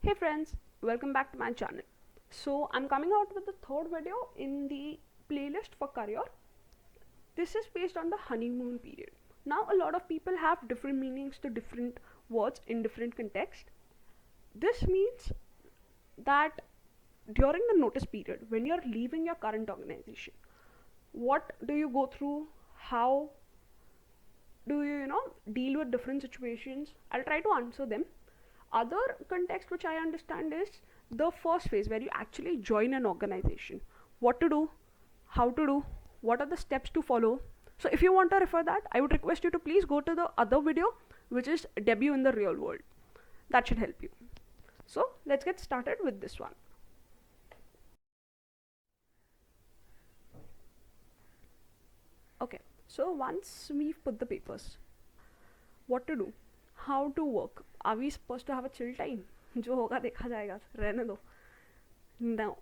Hey friends, welcome back to my channel. So I'm coming out with the third video in the playlist for career. This is based on the honeymoon period. Now a lot of people have different meanings to different words in different contexts. This means that during the notice period, when you're leaving your current organization, what do you go through? How do you deal with different situations? I'll try to answer them. Other context which I understand is the first phase where you actually join an organization. What to do, how to do, what are the steps to follow. So if you want to refer that, I would request you to please go to the other video, which is debut in the real world. That should help you. So let's get started with this one. Okay, so once we've put the papers, what to do, how to work, are we supposed to have a chill time? जो होगा देखा जाएगा, रहने दो. No,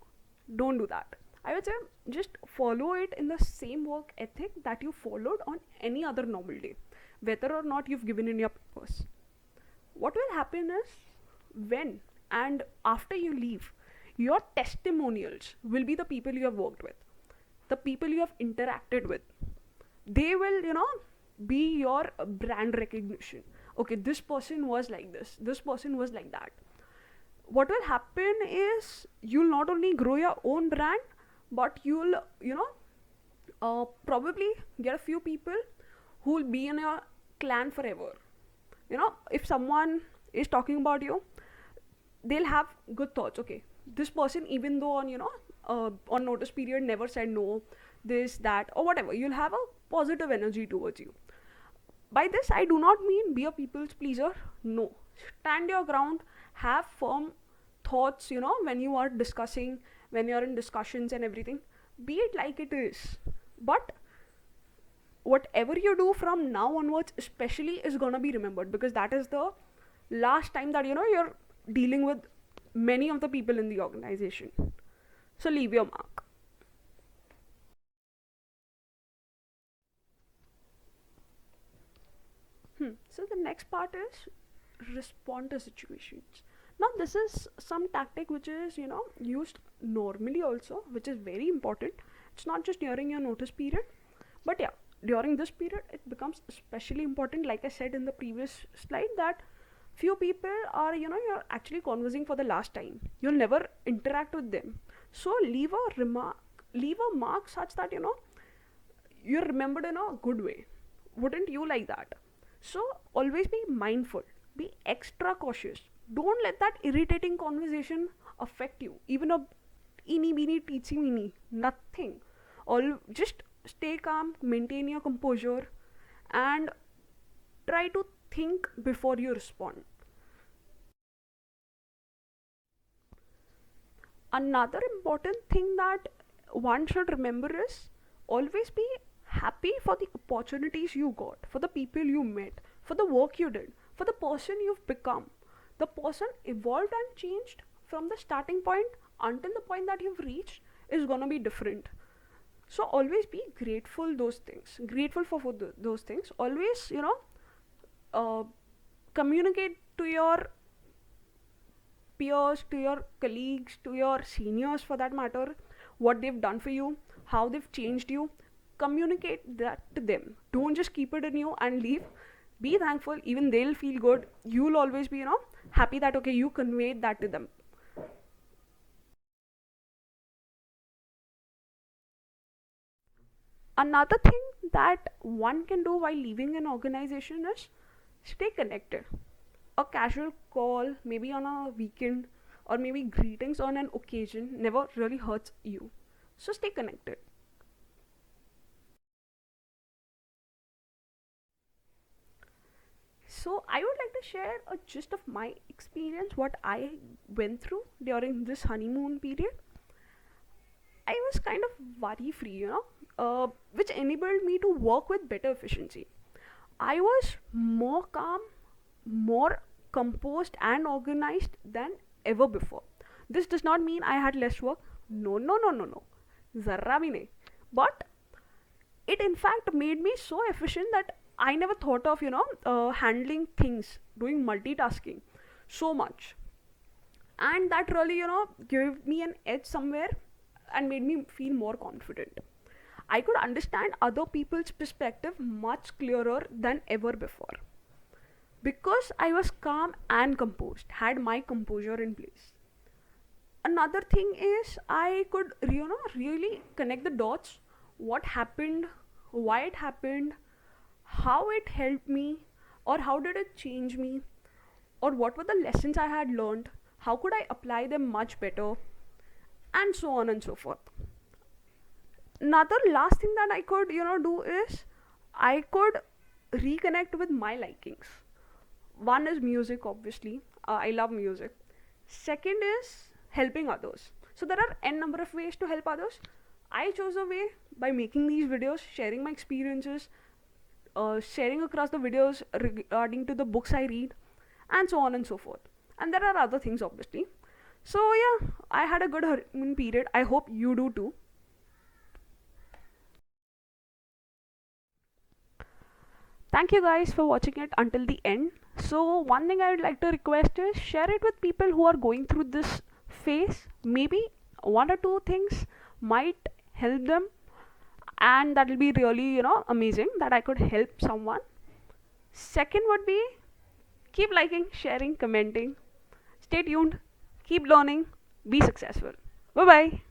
don't do that. I would say just follow it in the same work ethic that you followed on any other normal day, whether or not you've given in your papers. What will happen is, when and after you leave, your testimonials will be the people you have worked with, the people you have interacted with. They will be your brand recognition. Okay, this person was like this person was like that. What will happen is, you'll not only grow your own brand, but you'll probably get a few people who will be in your clan forever. If someone is talking about you, they'll have good thoughts. Okay, this person, even though on notice period never said no, this, that, or whatever, you'll have a positive energy towards you. By this I do not mean be a people's pleaser. No, stand your ground, have firm thoughts. When you are discussing, when you're in discussions and everything, be it like it is. But whatever you do from now onwards especially is gonna be remembered, because that is the last time that you're dealing with many of the people in the organization. So leave your mark. So the next part is respond to situations. Now this is some tactic which is used normally also, which is very important. It's not just during your notice period, but yeah, during this period it becomes especially important. Like I said in the previous slide, that few people are you're actually conversing for the last time. You'll never interact with them. So leave a mark such that you're remembered in a good way. Wouldn't you like that? So always be mindful, be extra cautious. Don't let that irritating conversation affect you. Even a eeny beeny teensy weeny, nothing. All just stay calm, maintain your composure, and try to think before you respond. Another important thing that one should remember is, always be happy for the opportunities you got, for the people you met, for the work you did, for the person you've become. The person evolved and changed from the starting point until the point that you've reached is gonna be different. So always be grateful those things, grateful for those things. Always uh, communicate to your peers, to your colleagues, to your seniors for that matter, what they've done for you, how they've changed you. Communicate that to them. Don't just keep it in you and leave. Be thankful, even they'll feel good. You'll always be happy that okay, you conveyed that to them. Another thing that one can do while leaving an organization is stay connected. A casual call, maybe on a weekend, or maybe greetings on an occasion, never really hurts you. So stay connected. So I would like to share a gist of my experience, what I went through during this honeymoon period. I was kind of worry free, which enabled me to work with better efficiency. I was more calm, more composed and organized than ever before. This does not mean I had less work. No, no, no, no, no. Zarra bhi nahi. But it in fact made me so efficient that I never thought of handling things, doing multitasking so much. and that really, gave me an edge somewhere and made me feel more confident. I could understand other people's perspective much clearer than ever before because I was calm and composed, had my composure in place. Another thing is I could, really connect the dots. What happened, why it happened, how it helped me, or how did it change me, or what were the lessons I had learned, how could I apply them much better, and so on and so forth. Another last thing that I could, do is I could reconnect with my likings. One is music, obviously. I love music. Second is helping others. So there are n number of ways to help others. I chose a way by making these videos, sharing my experiences, sharing across the videos regarding to the books I read, and so on and so forth. And there are other things, obviously. So yeah, I had a good honeymoon period. I hope you do too. Thank you guys for watching it until the end. So one thing I would like to request is share it with people who are going through this phase. Maybe one or two things might help them, and that will be really, amazing that I could help someone. Second would be keep liking, sharing, commenting. Stay tuned, keep learning, be successful. Bye bye.